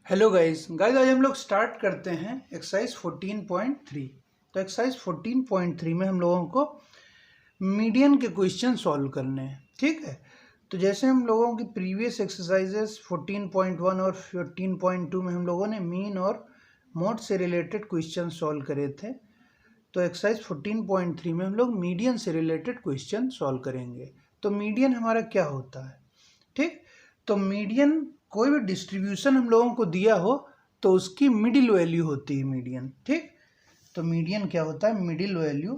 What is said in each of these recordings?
Hello guys आज हम लोग स्टार्ट करते हैं एक्सरसाइज 14.3। तो एक्सरसाइज 14.3 में हम लोगों को मीडियन के क्वेश्चन सॉल्व करने हैं। ठीक है, तो जैसे हम लोगों की प्रीवियस एक्सरसाइजेस 14.1 और 14.2 में हम लोगों ने मीन और मोड से रिलेटेड क्वेश्चन सॉल्व करे थे, तो एक्सरसाइज 14.3 में हम लोग मीडियन से रिलेटेड क्वेश्चन सॉल्व करेंगे। तो मीडियन हमारा क्या होता है? ठीक, तो मीडियन कोई भी डिस्ट्रीब्यूशन हम लोगों को दिया हो तो उसकी मिडिल वैल्यू होती है मीडियन। ठीक, तो मीडियन क्या होता है? Middle value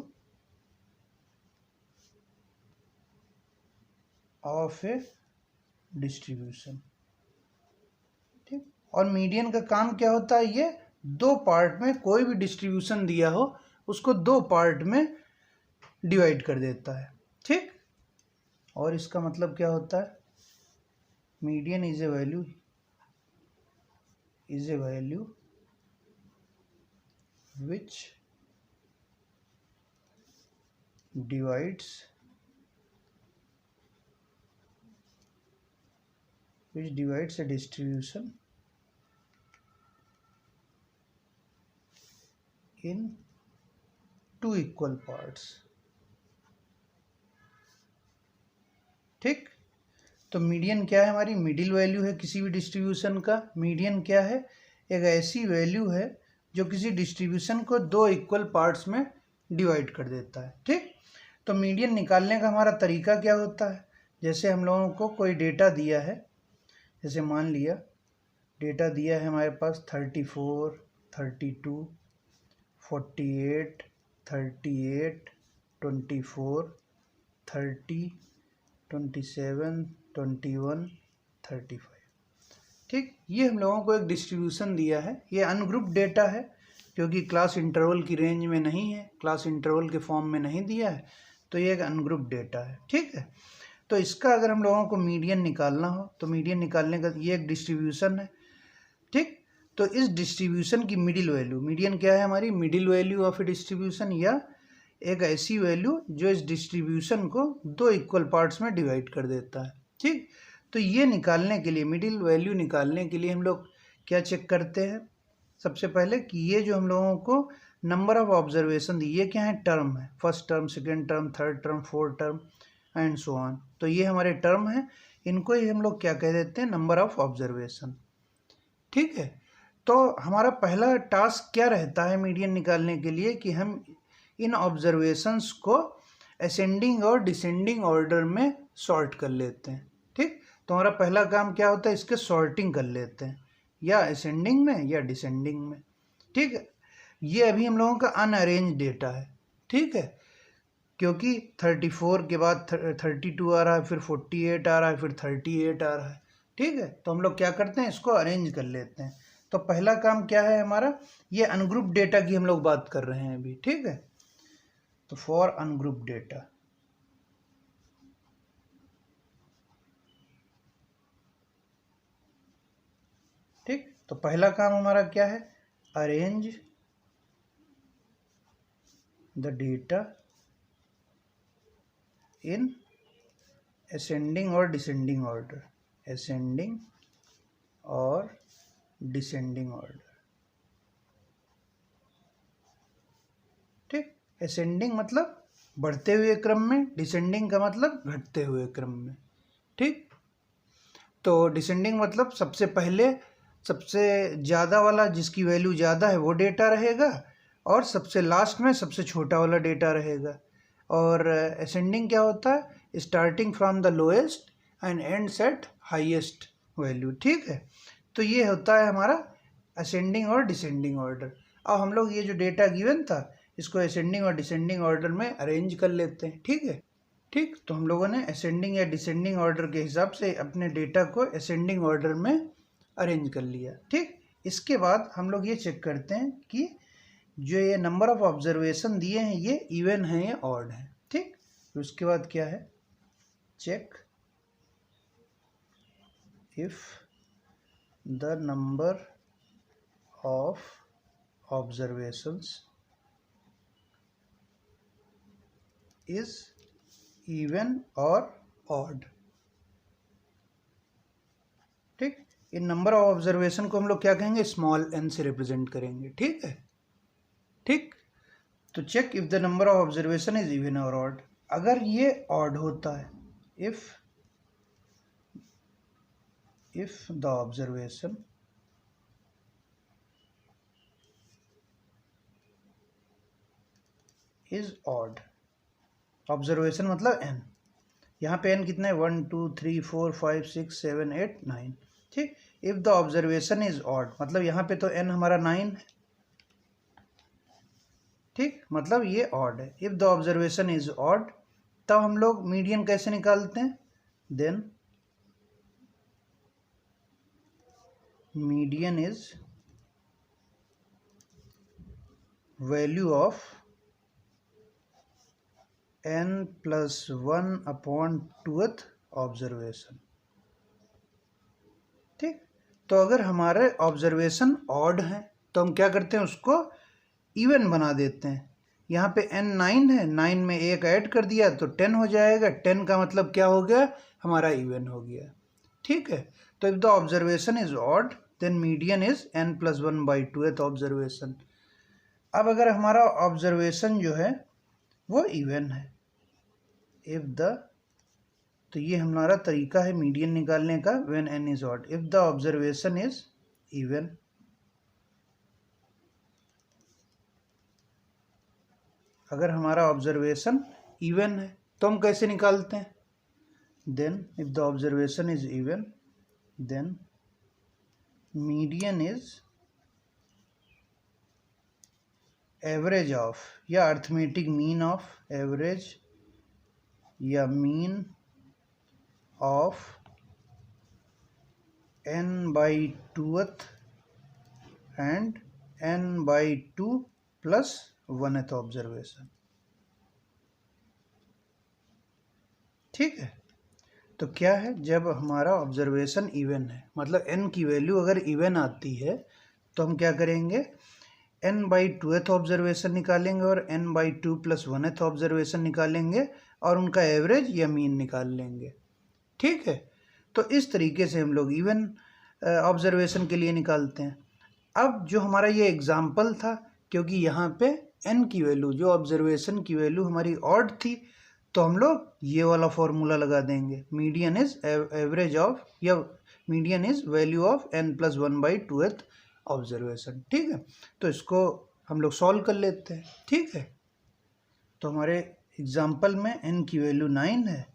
of a distribution. ठीक, और मीडियन का काम क्या होता है? ये दो पार्ट में कोई भी डिस्ट्रीब्यूशन दिया हो उसको दो पार्ट में डिवाइड कर देता है। ठीक, और इसका मतलब क्या होता है? Median is a value which divides a distribution in two equal parts। ठीक, तो मीडियन क्या है? हमारी मिडिल वैल्यू है किसी भी डिस्ट्रीब्यूशन का। मीडियन क्या है? एक ऐसी वैल्यू है जो किसी डिस्ट्रीब्यूशन को दो इक्वल पार्ट्स में डिवाइड कर देता है। ठीक, तो मीडियन निकालने का हमारा तरीका क्या होता है? जैसे हम लोगों को कोई डेटा दिया है, जैसे मान लिया डेटा दिया है हमारे पास 34, 32, 48, 38, 24, 30, 27, 21, 35। ठीक, ये हम लोगों को एक डिस्ट्रीब्यूशन दिया है। ये अनग्रुप डेटा है क्योंकि क्लास इंटरवल की रेंज में नहीं है, क्लास इंटरवल के फॉर्म में नहीं दिया है, तो ये एक अनग्रुप डेटा है। ठीक है, तो इसका अगर हम लोगों को मीडियन निकालना हो तो मीडियन निकालने का ये एक डिस्ट्रीब्यूशन है। ठीक, तो इस डिस्ट्रीब्यूशन की मिडिल वैल्यू, मीडियन क्या है? हमारी middle value of a distribution, या एक ऐसी वैल्यू जो इस डिस्ट्रीब्यूशन को दो इक्वल पार्ट्स में डिवाइड कर देता है। ठीक, तो ये निकालने के लिए, मिडिल वैल्यू निकालने के लिए हम लोग क्या चेक करते हैं? सबसे पहले कि ये जो हम लोगों को नंबर ऑफ ऑब्जर्वेशन दी, ये क्या है? टर्म है। First term, second term, third term, fourth term and so on. तो ये हमारे टर्म है, इनको ही हम लोग क्या कह देते हैं? Number of observation. ठीक है, तो हमारा पहला टास्क क्या रहता है मीडियन निकालने के लिए? कि हम इन ऑब्जर्वेशंस को असेंडिंग और डिसेंडिंग ऑर्डर में सॉर्ट कर लेते हैं। ठीक, तो हमारा पहला काम क्या होता है? इसके सॉर्टिंग कर लेते हैं, या असेंडिंग में या डिसेंडिंग में। ठीक है, ये अभी हम लोगों का अनअरेंज डेटा है। ठीक है, क्योंकि 34 के बाद 32 आ रहा है, फिर 48 आ रहा है, फिर 38 आ रहा है। ठीक है, तो हम लोग क्या करते हैं? इसको अरेंज कर लेते हैं। तो पहला काम क्या है हमारा? ये अनग्रुप डेटा की हम लोग बात कर रहे हैं अभी। ठीक है, तो फॉर अनग्रुप डेटा, ठीक, तो पहला काम हमारा क्या है? Arrange the data in ascending और डिसेंडिंग ऑर्डर, असेंडिंग और डिसेंडिंग ऑर्डर। ठीक, असेंडिंग मतलब बढ़ते हुए क्रम में, डिसेंडिंग का मतलब घटते हुए क्रम में। ठीक, तो डिसेंडिंग मतलब सबसे पहले सबसे ज़्यादा वाला, जिसकी वैल्यू ज़्यादा है वो डेटा रहेगा, और सबसे लास्ट में सबसे छोटा वाला डेटा रहेगा। और असेंडिंग क्या होता है? Starting from the lowest and ends at highest value. ठीक है, तो ये होता है हमारा असेंडिंग और डिसेंडिंग ऑर्डर। अब हम लोग ये जो डेटा गिवन था इसको असेंडिंग और डिसेंडिंग ऑर्डर में अरेंज कर लेते हैं। ठीक है, ठीक, तो हम लोगों ने असेंडिंग या डिसेंडिंग ऑर्डर के हिसाब से अपने डेटा को असेंडिंग ऑर्डर में अरेंज कर लिया। ठीक, इसके बाद हम लोग ये चेक करते हैं कि जो ये नंबर ऑफ ऑब्जर्वेशन दिए हैं ये इवन है या ऑड है। ठीक, तो उसके बाद क्या है? Check if the number of observations is even और ऑड। ठीक, इन नंबर ऑफ ऑब्जर्वेशन को हम लोग क्या कहेंगे, स्मॉल n से रिप्रेजेंट करेंगे। ठीक है, ठीक। तो check if the number of observation is even और ऑड। अगर ये ऑड होता है, if the observation is odd, observation मतलब n, यहाँ पे n कितना है 1 2 3 4 5 6 7 8 9। ठीक, if the observation is odd मतलब यहाँ पे तो n हमारा 9 है। ठीक, मतलब ये ऑड है। If the observation is odd तब हम लोग मीडियन कैसे निकालते हैं, then median is value of n plus 1/2th observation. ठीक, तो अगर हमारे ऑब्जर्वेशन ऑड है तो हम क्या करते हैं, उसको इवन बना देते हैं। यहाँ पे n 9 है, 9 में एक ऐड कर दिया तो 10 हो जाएगा। 10 का मतलब क्या हो गया, हमारा इवन हो गया। ठीक है, तो if the observation is odd then median is n plus 1/2th observation. अब अगर हमारा ऑब्जर्वेशन जो है वो इवन है, इफ द, तो ये हमारा तरीका है मीडियन निकालने का when n is odd. If the observation is even, अगर हमारा ऑब्जर्वेशन इवन है तो हम कैसे निकालते हैं, then if the observation is even then median is average of या अर्थमेटिक मीन ऑफ, एवरेज या mean of n/2th and n/2 plus 1th observation. ठीक है, तो क्या है, जब हमारा ऑब्जर्वेशन इवन है मतलब n की वैल्यू अगर इवन आती है तो हम क्या करेंगे, n/2th ऑब्जर्वेशन निकालेंगे और n/2 प्लस 1th ऑब्जर्वेशन निकालेंगे और उनका एवरेज या मीन निकाल लेंगे। ठीक है, तो इस तरीके से हम लोग इवन ऑब्जर्वेशन के लिए निकालते हैं। अब जो हमारा ये एग्जाम्पल था, क्योंकि यहाँ पे n की वैल्यू, जो ऑब्जर्वेशन की वैल्यू हमारी ऑड थी, तो हम लोग ये वाला फॉर्मूला लगा देंगे, मीडियन इज एवरेज ऑफ या median is value of n plus 1/2th observation. ठीक है, तो इसको हम लोग सॉल्व कर लेते हैं। ठीक है, तो हमारे एग्जाम्पल में n की वैल्यू 9 है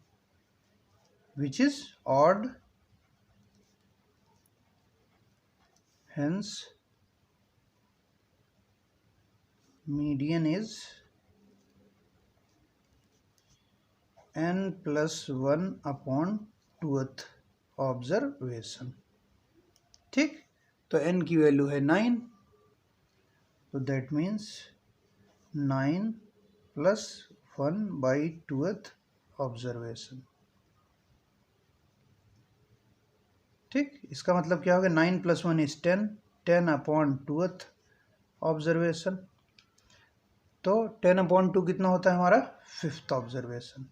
which is odd, hence median is n plus 1/2th observation. ठीक, तो n की वैल्यू है 9, तो that means 9 plus 1/2th observation. ठीक, इसका मतलब क्या होगा, 9 प्लस 1 इज 10, 10/2th ऑब्जर्वेशन। तो 10/2 कितना होता है हमारा, 5th ऑब्जर्वेशन,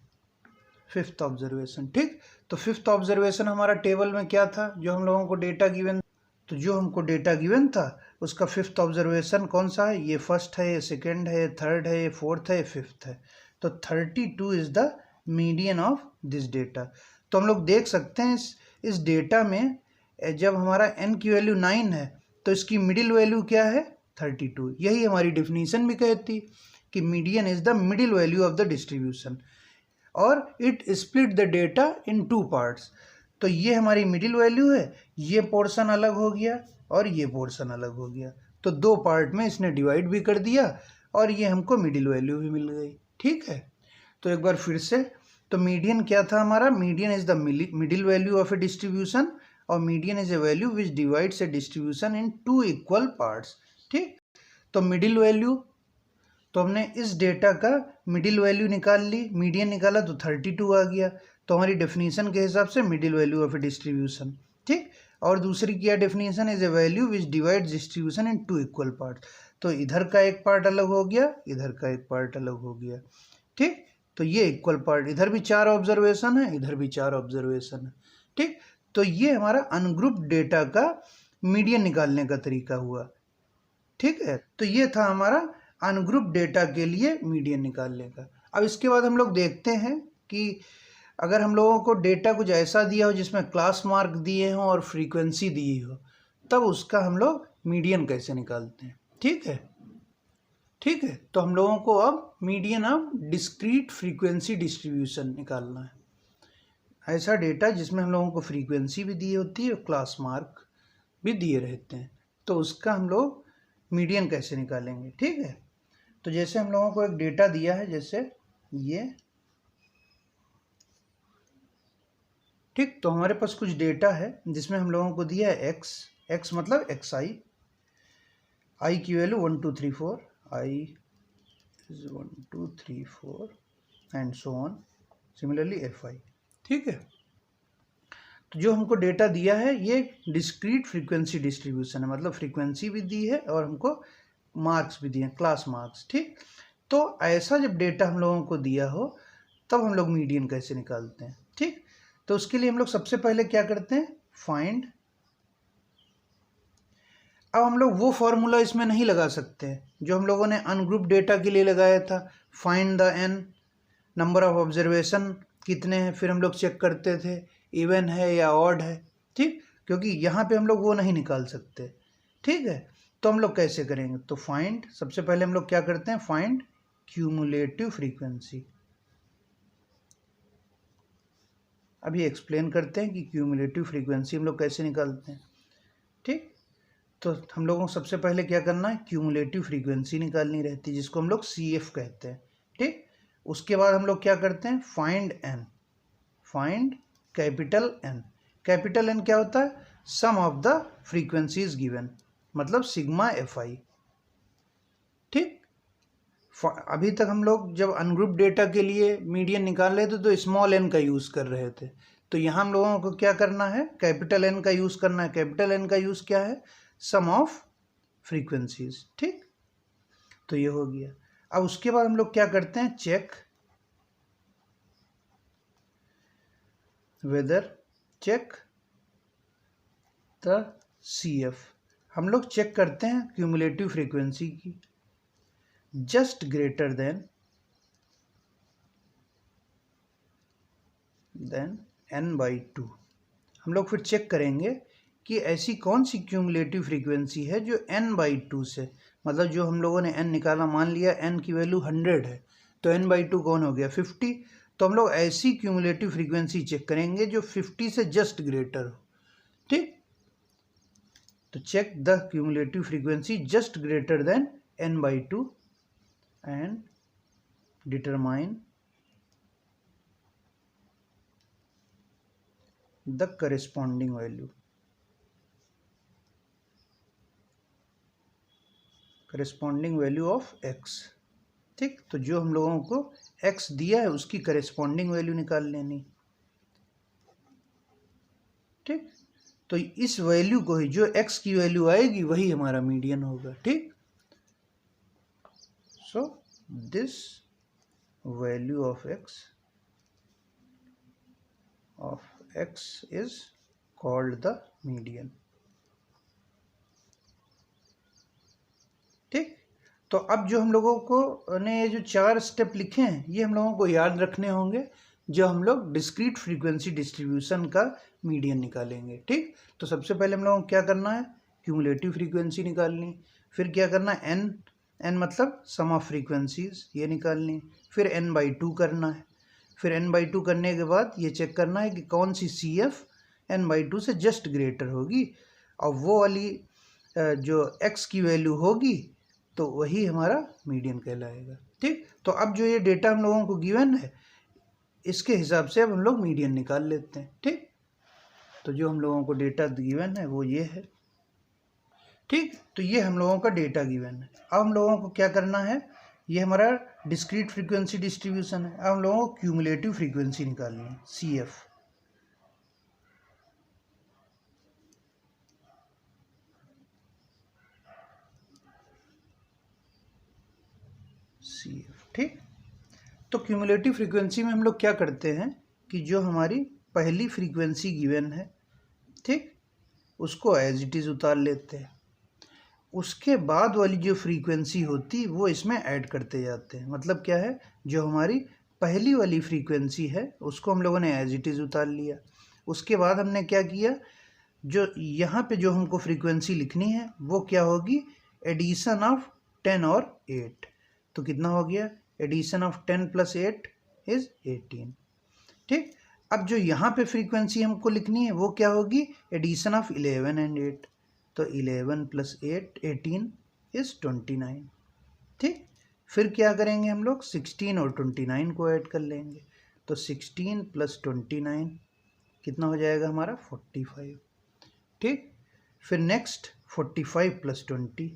5th ऑब्जर्वेशन। ठीक, तो 5th ऑब्जर्वेशन हमारा टेबल में क्या था, जो हम लोगों को डेटा गिवन, तो जो हमको डेटा गिवन था उसका 5th ऑब्जर्वेशन कौन सा है, ये फर्स्ट है, ये सेकेंड है, ये थर्ड है, ये फोर्थ है, ये फिफ्थ है। तो 32 is the median of this data. तो हम लोग देख सकते हैं इस डेटा में जब हमारा n की वैल्यू 9 है तो इसकी मिडिल वैल्यू क्या है, 32। यही हमारी डिफिनीशन भी कहती कि median is the middle value of the distribution और it split the data in 2 parts. तो ये हमारी मिडिल वैल्यू है, ये पोर्शन अलग हो गया और ये पोर्शन अलग हो गया, तो 2 पार्ट में इसने डिवाइड भी कर दिया और ये हमको मिडिल वैल्यू भी मिल गई। ठीक है, तो एक बार फिर से, तो मीडियन क्या था हमारा, median is the middle value of a distribution और median is a value which divides a distribution in 2 equal parts. ठीक, तो मिडिल वैल्यू, तो हमने इस डेटा का मिडिल वैल्यू निकाल ली, मीडियन निकाला तो 32 आ गया, तो हमारी डेफिनेशन के हिसाब से middle value of a distribution. ठीक, और दूसरी क्या definition, is a value which divides distribution in 2 equal parts. तो इधर का एक पार्ट अलग हो गया, इधर का एक पार्ट अलग हो गया। ठीक, तो ये इक्वल पार्ट, इधर भी 4 ऑब्जर्वेशन है, इधर भी 4 ऑब्जर्वेशन है। ठीक, तो ये हमारा अनग्रुप डेटा का मीडियन निकालने का तरीका हुआ। ठीक है, तो ये था हमारा अनग्रुप डेटा के लिए मीडियन निकालने का। अब इसके बाद हम लोग देखते हैं कि अगर हम लोगों को डेटा कुछ ऐसा दिया हो जिसमें क्लास मार्क दिए हों और फ्रीक्वेंसी दी हो, तब उसका हम लोग मीडियन कैसे निकालते हैं। ठीक है, ठीक है, तो हम लोगों को अब median of discrete frequency distribution निकालना है। ऐसा डेटा जिसमें हम लोगों को फ्रीक्वेंसी भी दी होती है और क्लास मार्क भी दिए रहते हैं, तो उसका हम लोग मीडियन कैसे निकालेंगे। ठीक है, तो जैसे हम लोगों को एक डेटा दिया है, जैसे ये, ठीक, तो हमारे पास कुछ डेटा है जिसमें हम लोगों को दिया है एक्स मतलब आई की value 1 2 3 4, I is 1 2 3 4 and so on, similarly F I. ठीक है, तो जो हमको डेटा दिया है ये डिस्क्रीट फ्रीक्वेंसी डिस्ट्रीब्यूशन है, मतलब फ्रीक्वेंसी भी दी है और हमको मार्क्स भी दिए हैं, क्लास मार्क्स। ठीक, तो ऐसा जब डेटा हम लोगों को दिया हो तब हम लोग मीडियन कैसे निकालते हैं। ठीक, तो उसके लिए हम लोग सबसे पहले क्या करते हैं, फाइंड। अब हम लोग वो फॉर्मूला इसमें नहीं लगा सकते हैं जो हम लोगों ने अनग्रुप डेटा के लिए लगाया था, find the n, number of observation कितने हैं, फिर हम लोग चेक करते थे इवन है या ऑड है। ठीक, क्योंकि यहाँ पे हम लोग वो नहीं निकाल सकते। ठीक है, तो हम लोग कैसे करेंगे, तो फाइंड, सबसे पहले हम लोग क्या करते हैं, फाइंड क्यूमुलेटिव फ्रीक्वेंसी। अभी एक्सप्लेन करते हैं कि क्यूमुलेटिव फ्रीक्वेंसी हम लोग कैसे निकालते हैं। ठीक, तो हम लोगों को सबसे पहले क्या करना है, क्यूमुलेटिव फ्रीक्वेंसी निकालनी रहती है जिसको हम लोग CF कहते हैं। ठीक, उसके बाद हम लोग क्या करते हैं, find n, find capital n. Capital n क्या होता है, sum of the frequencies given, मतलब सिग्मा FI। ठीक, अभी तक हम लोग जब अनग्रुप डेटा के लिए मीडियन निकाल रहे थे तो स्मॉल एन का यूज़ कर रहे थे, तो यहाँ हम लोगों को क्या करना है, कैपिटल एन का यूज़ करना है। कैपिटल एन का यूज़ क्या है, सम ऑफ फ्रीक्वेंसीज। ठीक, तो ये हो गया। अब उसके बाद हम लोग क्या करते हैं, check whether, check the CF। हम लोग चेक करते हैं क्यूमुलेटिव फ्रीक्वेंसी की जस्ट ग्रेटर देन n/2। हम लोग फिर चेक करेंगे कि ऐसी कौन सी क्यूमुलेटिव फ्रीक्वेंसी है जो n/2 से, मतलब जो हम लोगों ने n निकाला, मान लिया n की वैल्यू 100 है तो n/2 कौन हो गया, 50। तो हम लोग ऐसी क्यूमुलेटिव फ्रीक्वेंसी चेक करेंगे जो 50 से जस्ट ग्रेटर हो। ठीक, तो check the cumulative frequency just greater than n/2 and determine the corresponding value, corresponding value of x। ठीक, तो जो हम लोगों को x दिया है उसकी करेस्पॉन्डिंग वैल्यू निकाल लेनी। ठीक, तो इस वैल्यू को ही, जो x की वैल्यू आएगी वही हमारा मीडियन होगा। ठीक, so this value of x is called the median. ठीक, तो अब जो हम लोगों को ने जो 4 स्टेप लिखे हैं ये हम लोगों को याद रखने होंगे जो हम लोग डिस्क्रीट फ्रीक्वेंसी डिस्ट्रीब्यूशन का मीडियन निकालेंगे। ठीक, तो सबसे पहले हम लोगों को क्या करना है, क्यूमुलेटिव फ्रीक्वेंसी निकालनी, फिर क्या करना है, एन मतलब सम ऑफ फ्रीक्वेंसीज, ये निकालनी, फिर n/2 करना है, फिर n/2 करने के बाद ये चेक करना है कि कौन सी CF n/2 से जस्ट ग्रेटर होगी, और वो वाली जो x की वैल्यू होगी तो वही हमारा मीडियन कहलाएगा। ठीक, तो अब जो ये डेटा हम लोगों को गिवन है इसके हिसाब से अब हम लोग मीडियन निकाल लेते हैं। ठीक, तो जो हम लोगों को डेटा गिवन है वो ये है। ठीक, तो ये हम लोगों का डेटा गिवन है। अब हम लोगों को क्या करना है, ये हमारा डिस्क्रीट फ्रीक्वेंसी डिस्ट्रीब्यूशन है, अब हम लोगों को क्यूमुलेटिव फ्रीक्वेंसी निकालनी है, CF। ठीक, तो क्यूमुलेटिव फ्रीक्वेंसी में हम लोग क्या करते हैं कि जो हमारी पहली फ्रीक्वेंसी गिवन है ठीक, उसको एज इट इज़ उतार लेते हैं। उसके बाद वाली जो फ्रीक्वेंसी होती वो इसमें ऐड करते जाते हैं। मतलब क्या है, जो हमारी पहली वाली फ्रीक्वेंसी है उसको हम लोगों ने एज इट इज़ उतार लिया। उसके बाद हमने क्या किया, जो यहाँ पे जो हमको फ्रीक्वेंसी लिखनी है वो क्या होगी, एडिशन ऑफ 10 और 8। तो कितना हो गया, एडिशन ऑफ 10 + 8 इज़ 18। ठीक, अब जो यहाँ पे फ्रीक्वेंसी हमको लिखनी है वो क्या होगी, एडिशन ऑफ 11 एंड 8। तो 11 + 8 18 इज़ 29। ठीक, फिर क्या करेंगे हम लोग, 16 और 29 को ऐड कर लेंगे। तो 16 + 29 कितना हो जाएगा हमारा, 45। ठीक, फिर नेक्स्ट 45 + 20,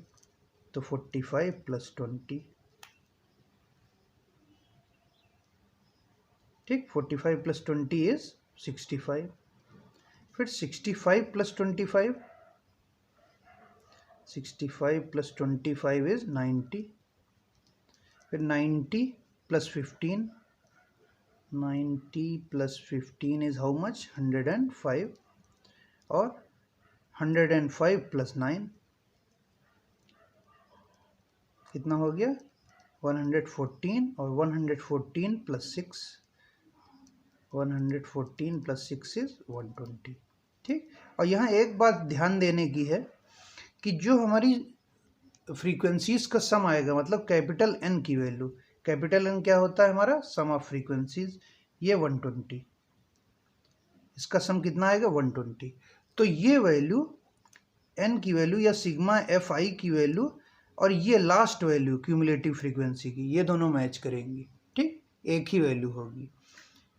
तो 45 + 20, ठीक, 45 + 20 इज 65। फिर 65 + 25, 65 + 25 इज 90। फिर 90 + 15, 90 + 15 इज हाउ मच, 105। और 105 + 9 कितना हो गया, 114। और 114 + 6, 114 + 6 इज 120। ठीक, और यहाँ एक बात ध्यान देने की है कि जो हमारी फ्रीक्वेंसीज का सम आएगा, मतलब कैपिटल एन की वैल्यू, कैपिटल एन क्या होता है हमारा, सम ऑफ फ्रीक्वेंसीज, ये 120, इसका सम कितना आएगा, 120। तो ये वैल्यू एन की वैल्यू या सिग्मा एफ आई की वैल्यू और ये लास्ट वैल्यू क्यूमुलेटिव फ्रीक्वेंसी की, ये दोनों मैच करेंगी। ठीक, एक ही वैल्यू होगी।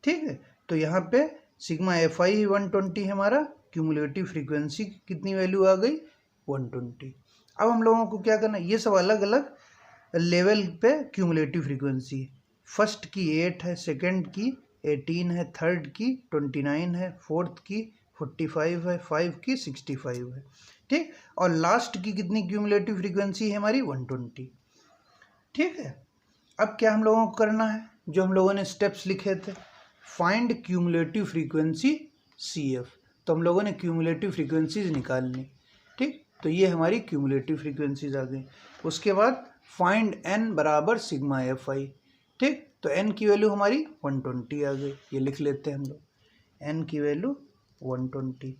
ठीक है, तो यहाँ पे सिग्मा एफ आई 120 है हमारा, क्यूमुलेटिव फ्रीक्वेंसी कितनी वैल्यू आ गई, 120। अब हम लोगों को क्या करना है, ये सब अलग अलग लेवल पे क्यूमुलेटिव फ्रीक्वेंसी, फर्स्ट की 8 है, सेकंड की 18 है, थर्ड की 29 है, फोर्थ की 45 है, 5 की 65 है। ठीक, और लास्ट की कितनी क्यूमुलेटिव फ्रीक्वेंसी है हमारी, 120। ठीक है, अब क्या हम लोगों को करना है, जो हम लोगों ने स्टेप्स लिखे थे, फाइंड क्यूमुलेटिव फ्रीक्वेंसी CF। तो हम लोगों ने क्यूमुलेटिव फ्रीक्वेंसीज निकालनी। ठीक, तो ये हमारी क्यूमुलेटिव फ्रीक्वेंसीज आ गई। उसके बाद फाइंड n बराबर सिग्मा एफ आई। ठीक, तो n की वैल्यू हमारी 120 आ गई, ये लिख लेते हैं हम लोग, n की वैल्यू 120।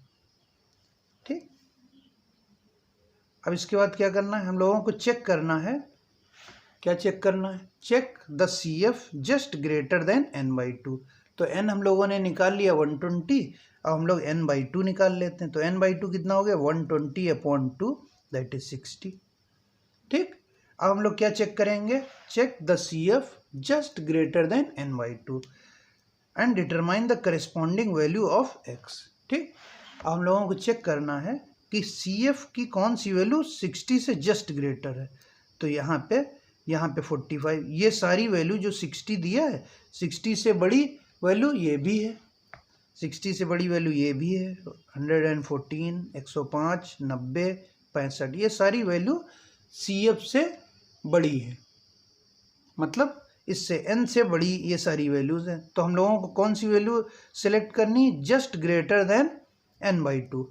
ठीक, अब इसके बाद क्या करना है, हम लोगों को चेक करना है, क्या चेक करना है, check the CF just greater than n/2। तो n हम लोगों ने निकाल लिया 120, अब हम लोग n/2 निकाल लेते हैं। तो n/2 कितना हो गया, 120/2 दैट इज 60। ठीक, अब हम लोग क्या चेक करेंगे, check the CF just greater than n/2 and determine the corresponding value of x। ठीक, अब हम लोगों को चेक करना है कि CF की कौन सी वैल्यू 60 से जस्ट ग्रेटर है। तो यहाँ पे 45, ये सारी वैल्यू जो 60 दिया है, 60 से बड़ी वैल्यू ये भी है, 60 से बड़ी वैल्यू ये भी है, 114, 105, 90, 65, ये सारी वैल्यू CF से बड़ी है, मतलब इससे n से बड़ी ये सारी वैल्यूज़ हैं। तो हम लोगों को कौन सी वैल्यू सेलेक्ट करनी, जस्ट ग्रेटर देन n/2।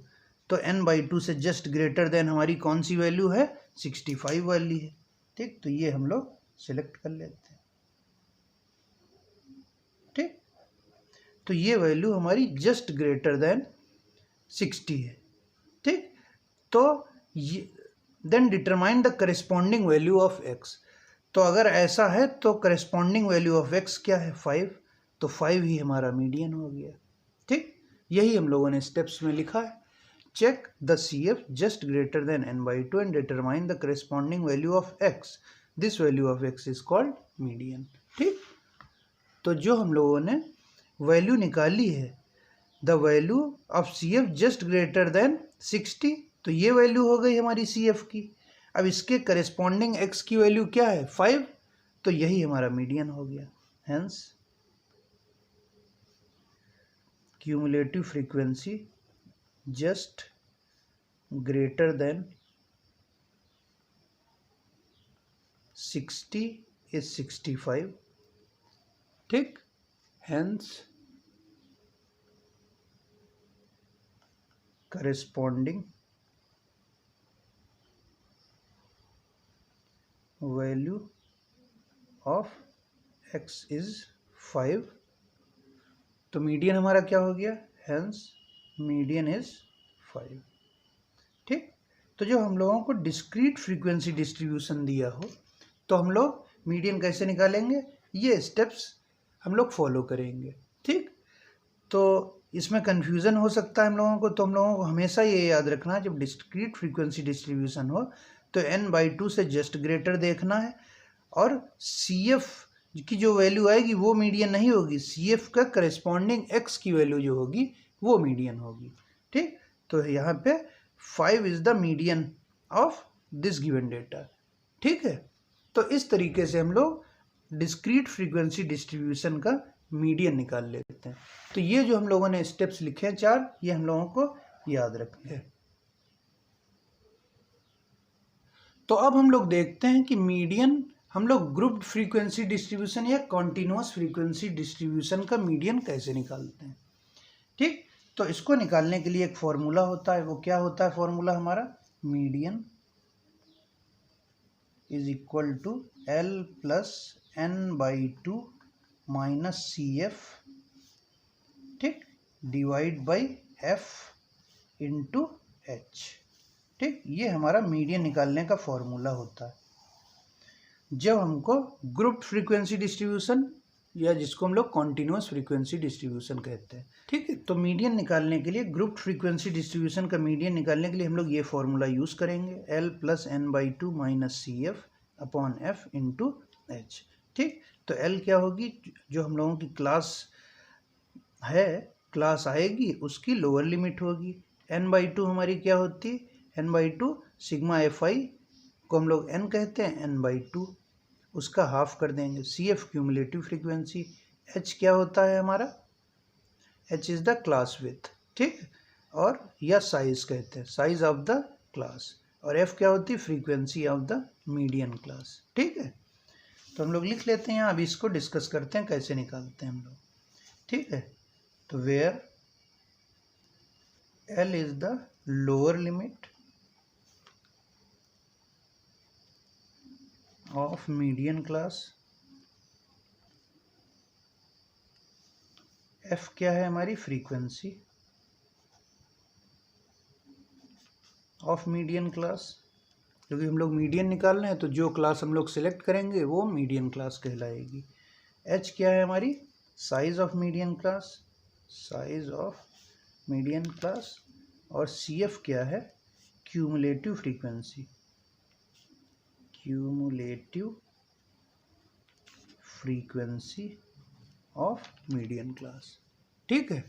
तो n/2 से जस्ट ग्रेटर देन हमारी कौन सी वैल्यू है, 65 वाली है। ठीक, तो ये हम लोग सेलेक्ट कर लेते हैं। ठीक, तो ये वैल्यू हमारी जस्ट ग्रेटर देन 60 है। ठीक, तो ये then determine the corresponding value of x। तो अगर ऐसा है तो करेस्पॉन्डिंग वैल्यू ऑफ x क्या है, 5। तो 5 ही हमारा मीडियन हो गया। ठीक, यही हम लोगों ने स्टेप्स में लिखा है, check the CF just greater than n/2 and determine the corresponding value of x, this value of x is called median. ठीक, तो जो हम लोगों ने वैल्यू निकाली है, the value of CF just greater than 60, तो ये वैल्यू हो गई हमारी CF की। अब इसके करेस्पॉन्डिंग x की वैल्यू क्या है, 5, तो यही हमारा मीडियन हो गया। Hence cumulative frequency just greater than 60 is 65। ठीक, hence corresponding value of x is 5, तो मीडियन हमारा क्या हो गया, हेंस मीडियन इज 5। ठीक, तो जो हम लोगों को डिस्क्रीट फ्रीक्वेंसी डिस्ट्रीब्यूशन दिया हो तो हम लोग मीडियन कैसे निकालेंगे, ये स्टेप्स हम लोग फॉलो करेंगे। ठीक, तो इसमें कन्फ्यूज़न हो सकता है हम लोगों को, तो हम लोगों को हमेशा ये याद रखना है जब डिस्क्रीट फ्रीक्वेंसी डिस्ट्रीब्यूशन हो तो n/2 से जस्ट ग्रेटर देखना है, और CF की जो वैल्यू आएगी वो मीडियन नहीं होगी, CF का करस्पॉन्डिंग x की वैल्यू जो होगी वो मीडियन होगी। ठीक, तो यहाँ पे 5 is the median of this given data. ठीक है, तो इस तरीके से हम लोग डिस्क्रीट फ्रीक्वेंसी डिस्ट्रीब्यूशन का मीडियन निकाल लेते हैं। तो ये जो हम लोगों ने स्टेप्स लिखे हैं 4, ये हम लोगों को याद रखने हैं। तो अब हम लोग देखते हैं कि मीडियन हम लोग ग्रुप्ड फ्रीक्वेंसी डिस्ट्रीब्यूशन या कॉन्टिन्यूअस फ्रीक्वेंसी डिस्ट्रीब्यूशन का मीडियन कैसे निकालते हैं। ठीक, तो इसको निकालने के लिए एक फॉर्मूला होता है, वो क्या होता है फॉर्मूला हमारा, median is equal to L plus n/2 minus CF, ठीक, divide by F into H। ठीक, ये हमारा मीडियन निकालने का फॉर्मूला होता है जब हमको ग्रुप फ्रीक्वेंसी डिस्ट्रीब्यूशन या जिसको हम लोग कॉन्टिन्यूअस फ्रीक्वेंसी डिस्ट्रीब्यूशन कहते हैं। ठीक है, तो मीडियन निकालने के लिए, ग्रुप फ्रीक्वेंसी डिस्ट्रीब्यूशन का मीडियन निकालने के लिए हम लोग ये फॉर्मूला यूज़ करेंगे, L plus n/2 minus CF upon F into H। ठीक, तो L क्या होगी, जो हम लोगों की क्लास है, क्लास आएगी उसकी लोअर लिमिट होगी। n/2 हमारी क्या होती है, n/2 सिग्मा FI को हम लोग n कहते हैं, n/2 उसका हाफ कर देंगे। CF क्यूमुलेटिव फ्रीक्वेंसी, H क्या होता है हमारा, H is the class with. ठीक, और या साइज कहते हैं, साइज ऑफ द क्लास, और F क्या होती है, frequency of the median class. ठीक है, तो हम लोग लिख लेते हैं यहाँ, अभी इसको डिस्कस करते हैं कैसे निकालते हैं हम लोग। ठीक है, तो where L is the lower limit of median class, F क्या है हमारी, फ्रीक्वेंसी ऑफ मीडियन क्लास, क्योंकि हम लोग मीडियन निकाल रहे हैं तो जो क्लास हम लोग सिलेक्ट करेंगे वो मीडियन क्लास कहलाएगी। H क्या है हमारी, size of median class, size of median class, और CF क्या है, cumulative frequency, cumulative frequency of median class. ठीक है,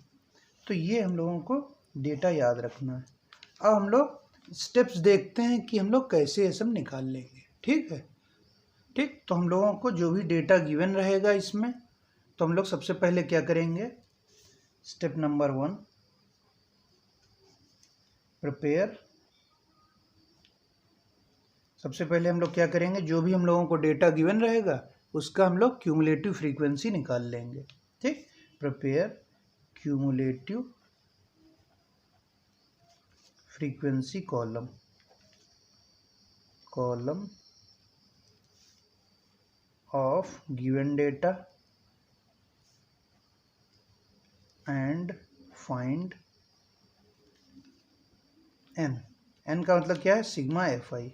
तो ये हम लोगों को डेटा याद रखना है। अब हम लोग स्टेप्स देखते हैं कि हम लोग कैसे ये सब निकाल लेंगे। ठीक है, ठीक, तो हम लोगों को जो भी डेटा गिवन रहेगा इसमें, तो हम लोग सबसे पहले क्या करेंगे, स्टेप नंबर 1, प्रिपेयर। सबसे पहले हम लोग क्या करेंगे, जो भी हम लोगों को डेटा गिवन रहेगा उसका हम लोग क्यूमुलेटिव फ्रीक्वेंसी निकाल लेंगे। ठीक, prepare cumulative frequency column, column of given data and find n। n का मतलब क्या है, सिग्मा FI,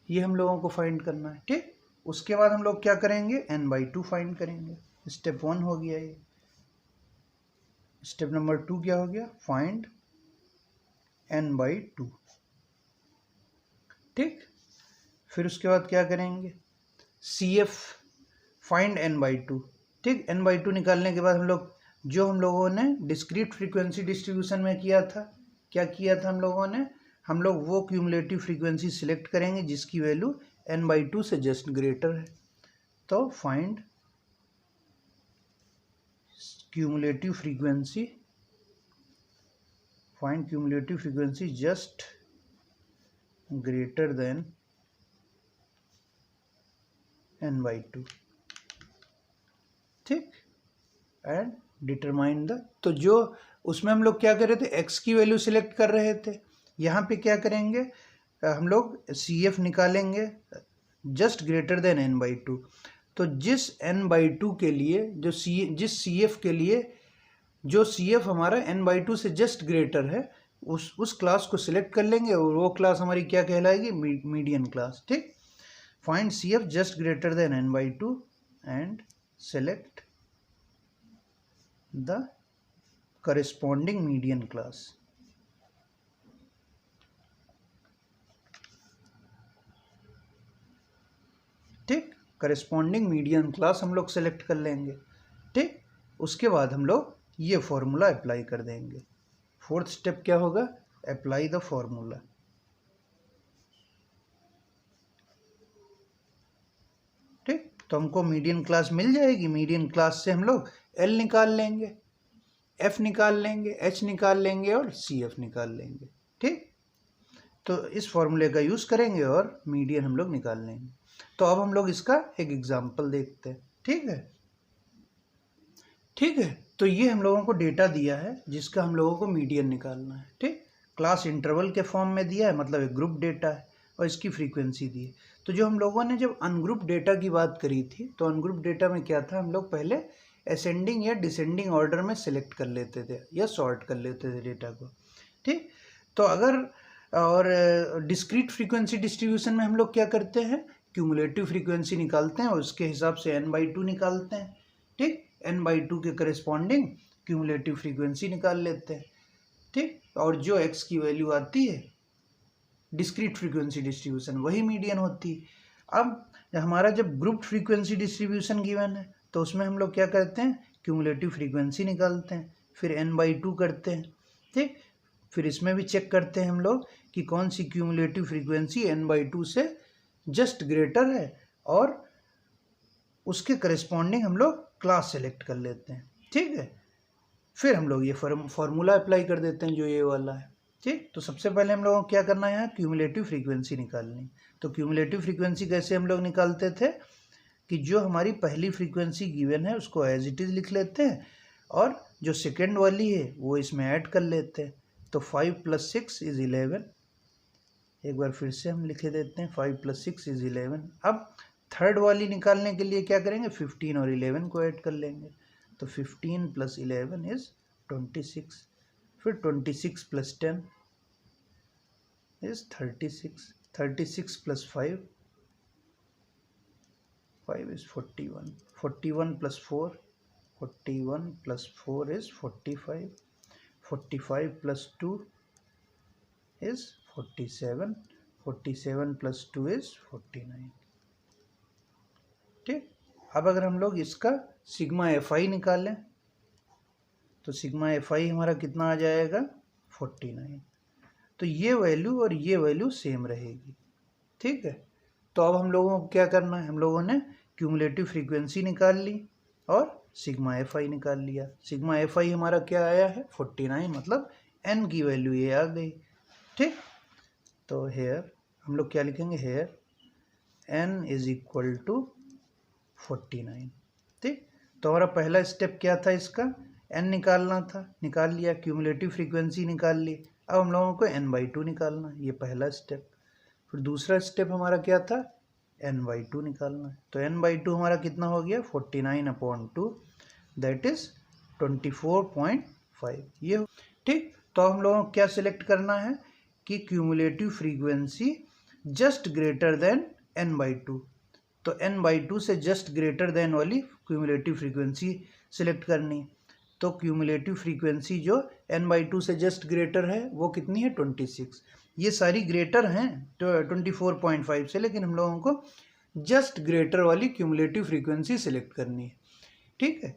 ये हम लोगों को फाइंड करना है। ठीक, उसके बाद हम लोग क्या करेंगे, n/2 फाइंड करेंगे। स्टेप 1 हो गया ये। स्टेप नंबर 2 क्या हो गया, फाइंड n/2। ठीक, फिर उसके बाद क्या करेंगे, CF फाइंड n/2। ठीक, n/2 निकालने के बाद हम लोग, जो हम लोगों ने डिस्क्रीट फ्रीक्वेंसी डिस्ट्रीब्यूशन में किया था, क्या किया था हम लोगों ने, हम लोग वो क्यूमुलेटिव फ्रीक्वेंसी सिलेक्ट करेंगे जिसकी वैल्यू n/2 से जस्ट ग्रेटर है। तो find cumulative frequency, find cumulative frequency just greater than n/2। ठीक, एंड डिटरमाइन द, तो जो उसमें हम लोग क्या कर रहे थे, एक्स की वैल्यू सिलेक्ट कर रहे थे। यहाँ पे क्या करेंगे, हम लोग सी एफ निकालेंगे just greater than n by two. तो जिस एन बाई टू के लिए जिस सी एफ के लिए जो सी एफ हमारा एन बाई टू से जस्ट ग्रेटर है, उस क्लास को सिलेक्ट कर लेंगे और वो क्लास हमारी क्या कहलाएगी, मीडियन क्लास। ठीक, find C F just greater than n by two and select the corresponding median class। ठीक, corresponding median class हम लोग सेलेक्ट कर लेंगे। ठीक, उसके बाद हम लोग ये फॉर्मूला अप्लाई कर देंगे। फोर्थ स्टेप क्या होगा, अप्लाई द फॉर्मूला। ठीक, तो हमको मीडियन क्लास मिल जाएगी। मीडियन क्लास से हम लोग एल निकाल लेंगे, एफ निकाल लेंगे, एच निकाल लेंगे और सी एफ निकाल लेंगे। ठीक, तो इस फॉर्मूले का यूज़ करेंगे और मीडियन हम लोग निकाल लेंगे। तो अब हम लोग इसका एक एग्जाम्पल देखते हैं। ठीक है, ठीक है, तो ये हम लोगों को डेटा दिया है जिसका हम लोगों को मीडियन निकालना है। ठीक, क्लास इंटरवल के फॉर्म में दिया है, मतलब एक ग्रुप डेटा है और इसकी फ्रीक्वेंसी दी है। तो जो हम लोगों ने जब अनग्रुप डेटा की बात करी थी, तो अनग्रुप डेटा में क्या था, हम लोग पहले असेंडिंग या डिसेंडिंग ऑर्डर में सेलेक्ट कर लेते थे या सॉर्ट कर लेते थे डेटा को। ठीक, तो अगर और डिस्क्रीट फ्रीक्वेंसी डिस्ट्रीब्यूशन में हम लोग क्या करते हैं, क्यूमुलेटिव फ्रीक्वेंसी निकालते हैं और उसके हिसाब से एन बाई टू निकालते हैं। ठीक, एन बाई टू के करस्पॉन्डिंग क्यूमुलेटिव फ्रीक्वेंसी निकाल लेते हैं। ठीक, और जो एक्स की वैल्यू आती है डिस्क्रीट फ्रीक्वेंसी डिस्ट्रीब्यूशन, वही मीडियन होती है। अब हमारा जब ग्रुप फ्रीक्वेंसी डिस्ट्रीब्यूशन गिवन है, तो उसमें हम लोग क्या करते हैं, क्यूमुलेटिव फ्रीक्वेंसी निकालते हैं, फिर एन बाई टू करते हैं। ठीक, फिर इसमें भी चेक करते हैं हम लोग कि कौन सी cumulative frequency n by two से जस्ट ग्रेटर है, और उसके करस्पॉन्डिंग हम लोग क्लास सेलेक्ट कर लेते हैं। ठीक है, फिर हम लोग ये फॉर्मूला अप्लाई कर देते हैं जो ये वाला है। ठीक, तो सबसे पहले हम लोगों को क्या करना है, यहाँ क्यूमुलेटिव फ्रीक्वेंसी निकालनी। तो क्यूमुलेटिव फ्रीक्वेंसी कैसे हम लोग निकालते थे कि जो हमारी पहली फ्रीक्वेंसी गिवन है उसको एज इट इज़ लिख लेते हैं, और जो सेकेंड वाली है वो इसमें ऐड कर लेते हैं। तो 5 + 6 = 11। एक बार फिर से हम लिखे देते हैं, 5 + 6 = 11। अब थर्ड वाली निकालने के लिए क्या करेंगे, 15 और 11 को ऐड कर लेंगे। तो 15 + 11 = 26। फिर 26 + 10 = 36। 36 + 5 = 41। 41 + 4 = 45। 45 + 2 = 47। 47 + 2 = 49। ठीक, अब अगर हम लोग इसका सिग्मा एफ आई निकालें, तो सिग्मा एफ आई हमारा कितना आ जाएगा, 49। तो ये वैल्यू और ये वैल्यू सेम रहेगी। ठीक है, तो अब हम लोगों को क्या करना है, हम लोगों ने क्यूमुलेटिव फ्रीक्वेंसी निकाल ली और सिग्मा एफ आई निकाल लिया। सिग्मा एफ आई हमारा क्या आया है, 49, मतलब एन की वैल्यू ये आ गई। ठीक, तो हेयर हम लोग क्या लिखेंगे, हेयर n = 49। ठीक, तो हमारा पहला स्टेप क्या था, इसका n निकालना था, निकाल लिया, क्यूमुलेटिव फ्रीक्वेंसी निकाल ली। अब हम लोगों को n बाई टू निकालना है, ये पहला स्टेप। फिर दूसरा स्टेप हमारा क्या था, n बाई टू निकालना है। तो n बाई टू हमारा कितना हो गया, 49/2, दैट इज 24.5 ये। ठीक, तो हम लोगों को क्या सिलेक्ट करना है कि cumulative frequency just greater then n by two. तो n बाई टू से जस्ट ग्रेटर देन वाली क्यूमुलेटिव फ्रीक्वेंसी सिलेक्ट करनी। तो क्यूमुलेटिव फ्रीक्वेंसी जो n बाई टू से जस्ट ग्रेटर है वो कितनी है, 26। ये सारी ग्रेटर हैं तो 24.5 से, लेकिन हम लोगों को जस्ट ग्रेटर वाली क्यूमुलेटिव फ्रीक्वेंसी सिलेक्ट करनी है। ठीक है,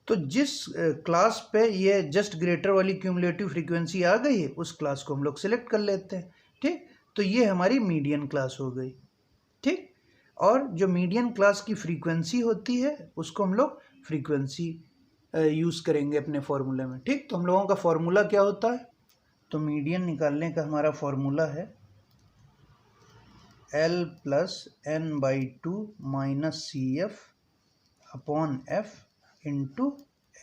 तो जिस क्लास पे ये जस्ट ग्रेटर वाली क्यूमुलेटिव फ्रीक्वेंसी आ गई है उस क्लास को हम लोग सिलेक्ट कर लेते हैं। ठीक, तो ये हमारी मीडियन क्लास हो गई। ठीक, और जो मीडियन क्लास की फ्रीक्वेंसी होती है उसको हम लोग फ्रीक्वेंसी यूज़ करेंगे अपने फॉर्मूले में। ठीक, तो हम लोगों का फॉर्मूला क्या होता है, तो मीडियन निकालने का हमारा फॉर्मूला है L + n/2 - CF/F ×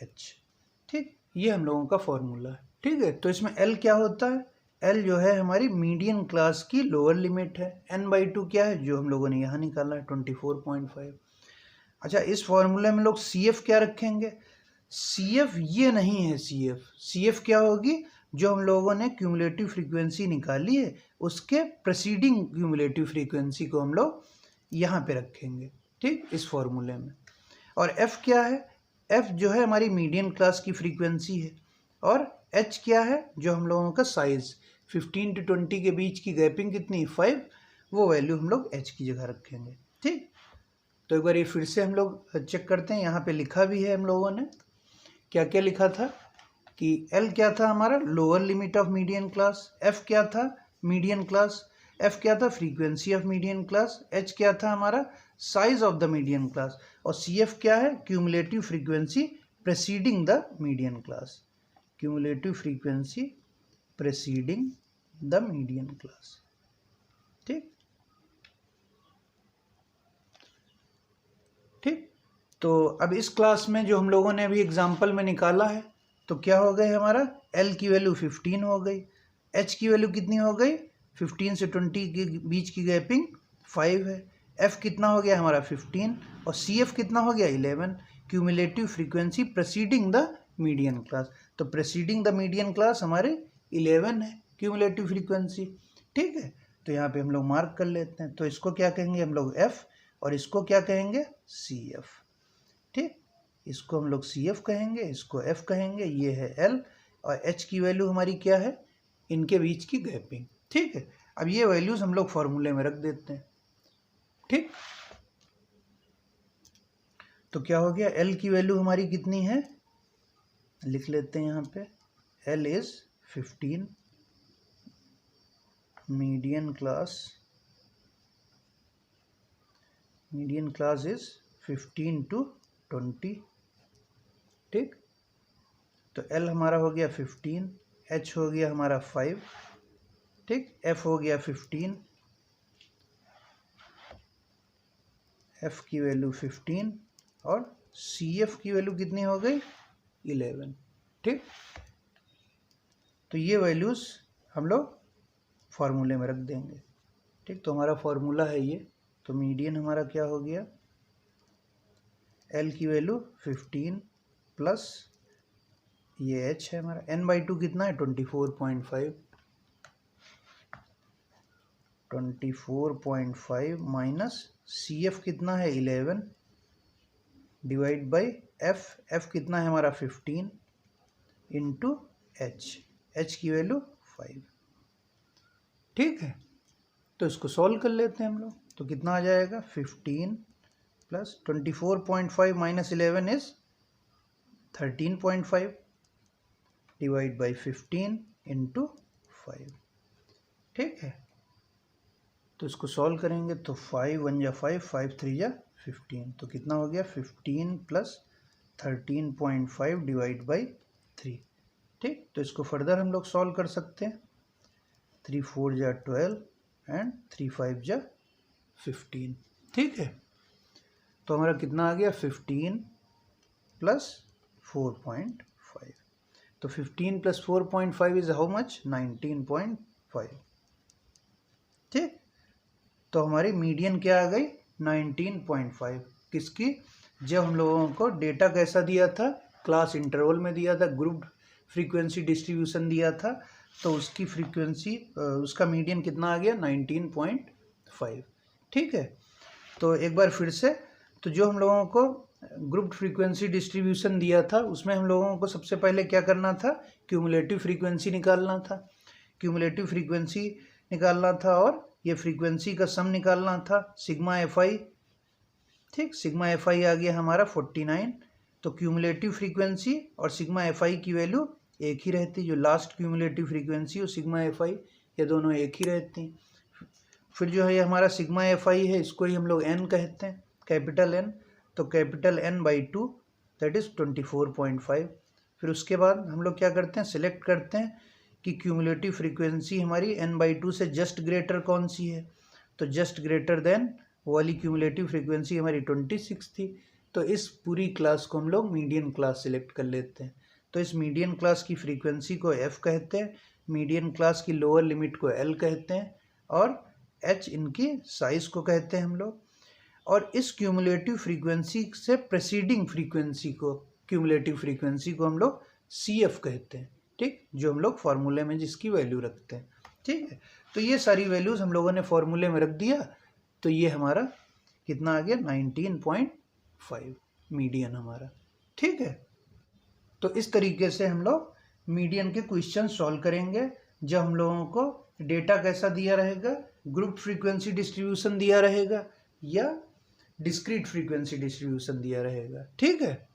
H। ठीक, ये हम लोगों का फॉर्मूला है। ठीक है, तो इसमें एल क्या होता है, एल जो है हमारी मीडियन क्लास की लोअर लिमिट है, n/2 क्या है जो हम लोगों ने यहाँ निकाला है 24.5। अच्छा, इस फॉर्मूले में लोग सी एफ क्या रखेंगे, सी एफ ये नहीं है, सी एफ क्या होगी, जो हम लोगों ने क्यूमुलेटिव फ्रीक्वेंसी निकाली है उसके प्रेसीडिंग क्यूमुलेटिव फ्रीक्वेंसी को हम लोग यहाँ पे रखेंगे। ठीक, इस फॉर्मूले में। और एफ क्या है, एफ जो है हमारी मीडियन क्लास की फ्रीक्वेंसी है, और एच क्या है, जो हम लोगों का साइज 15 to 20 के बीच की गैपिंग कितनी 5, वो वैल्यू हम लोग एच की जगह रखेंगे। ठीक, तो एक बार ये फिर से हम लोग चेक करते हैं, यहाँ पे लिखा भी है हम लोगों ने, क्या क्या लिखा था कि एल क्या था हमारा lower limit of median class, F क्या था मीडियन क्लास, एफ क्या था frequency of median class, H क्या था हमारा size of the median class, और सी एफ क्या है cumulative frequency preceding the median class, cumulative frequency preceding the median class. ठीक ठीक, तो अब इस क्लास में जो हम लोगों ने अभी एग्जाम्पल में निकाला है, तो क्या हो गए हमारा एल की वैल्यू 15 हो गई, एच की वैल्यू कितनी हो गई 15 से 20 के बीच की गैपिंग 5 है, एफ कितना हो गया हमारा 15, और सी एफ कितना हो गया 11, cumulative frequency preceding the median class, तो प्रेसीडिंग द मीडियन क्लास हमारे 11 है क्यूमुलेटिव फ्रीक्वेंसी। ठीक है, तो यहाँ पे हम लोग मार्क कर लेते हैं, तो इसको क्या कहेंगे हम लोग एफ, और इसको क्या कहेंगे सी एफ। ठीक, इसको हम लोग सी एफ कहेंगे, इसको एफ कहेंगे, ये है एल, और एच की वैल्यू हमारी क्या है, इनके बीच की गैपिंग। ठीक है, अब ये वैल्यूज हम लोग फॉर्मूले में रख देते हैं। ठीक, तो क्या हो गया, एल की वैल्यू हमारी कितनी है, लिख लेते हैं यहाँ पे, L is 15, median class is 15 to 20। ठीक, तो एल हमारा हो गया 15, एच हो गया हमारा 5, ठीक, एफ हो गया 15, एफ की वैल्यू 15, और सी एफ की वैल्यू कितनी हो गई 11। ठीक, तो ये वैल्यूज़ हम लोग फार्मूले में रख देंगे। ठीक, तो हमारा फार्मूला है ये, तो मीडियन हमारा क्या हो गया, एल की वैल्यू 15 प्लस ये एच है हमारा, n/2 कितना है 24.5, 24.5 माइनस सी एफ कितना है 11 डिवाइड बाई एफ कितना है हमारा 15 इंटू एच की वैल्यू 5। ठीक है, तो इसको सॉल्व कर लेते हैं हम लोग, तो कितना आ जाएगा 15 plus 24.5 minus 11 is 13.5 divide by 15 into 5। ठीक है, तो इसको सॉल्व करेंगे तो 5 1 जा 5, 5 3 जा 15, तो कितना हो गया 15 प्लस 13.5 डिवाइड बाई 3। ठीक, तो इसको फर्दर हम लोग सॉल्व कर सकते हैं, 3 4 जा 12 एंड 3 5 जा 15। ठीक है, तो हमारा कितना आ गया 15 प्लस 4.5, तो 15 प्लस 4.5 इज हाउ मच 19.5। ठीक, तो हमारी मीडियन क्या आ गई 19.5, किसकी, जब हम लोगों को डेटा कैसा दिया था, क्लास इंटरवल में दिया था, ग्रुप फ्रीक्वेंसी डिस्ट्रीब्यूशन दिया था, तो उसकी फ्रीक्वेंसी उसका मीडियन कितना आ गया 19.5। ठीक है, तो एक बार फिर से, तो जो हम लोगों को ग्रुप फ्रीक्वेंसी डिस्ट्रीब्यूशन दिया था उसमें हम लोगों को सबसे पहले क्या करना था, क्यूमुलेटिव फ्रीक्वेंसी निकालना था, क्यूमुलेटिव फ्रीक्वेंसी निकालना था, और ये फ्रीक्वेंसी का सम निकालना था सिग्मा एफ आई। ठीक, सिग्मा एफ आई आ गया हमारा 49, तो क्यूमुलेटिव फ्रीक्वेंसी और सिग्मा एफ आई की वैल्यू एक ही रहती, जो लास्ट क्यूमुलेटिव फ्रीक्वेंसी और सिग्मा एफ आई ये दोनों एक ही रहती। फिर जो है ये हमारा सिग्मा एफ आई है, इसको ही हम लोग एन कहते हैं, कैपिटल एन, तो कैपिटल n/2 दैट इज़ 24.5। फिर उसके बाद हम लोग क्या करते हैं, सिलेक्ट करते हैं कि क्यूमुलेटिव फ्रीक्वेंसी हमारी n/2 से जस्ट ग्रेटर कौन सी है, तो जस्ट ग्रेटर देन वो वाली क्यूमुलेटिव फ्रीक्वेंसी हमारी 26 थी, तो इस पूरी क्लास को हम लोग मीडियन क्लास सिलेक्ट कर लेते हैं। तो इस मीडियन क्लास की फ्रीक्वेंसी को एफ कहते हैं, मीडियन क्लास की लोअर लिमिट को एल कहते हैं, और एच इनकी साइज को कहते हैं हम लोग। और इस क्यूमुलेटिव फ्रीक्वेंसी से प्रेसीडिंग फ्रीक्वेंसी को, क्यूमुलेटिव फ्रीक्वेंसी को हम लोग सी एफ कहते हैं, ठीक, जो हम लोग फॉर्मूले में जिसकी वैल्यू रखते हैं, ठीक है। तो ये सारी वैल्यूज़ हम लोगों ने फॉर्मूले में रख दिया, तो ये हमारा कितना आ गया 19.5 मीडियन हमारा, ठीक है। तो इस तरीके से हम लोग मीडियन के क्वेश्चन सॉल्व करेंगे जब हम लोगों को डेटा कैसा दिया रहेगा, ग्रुप फ्रीक्वेंसी डिस्ट्रीब्यूशन दिया रहेगा या डिस्क्रीट फ्रीक्वेंसी डिस्ट्रीब्यूशन दिया रहेगा, ठीक है।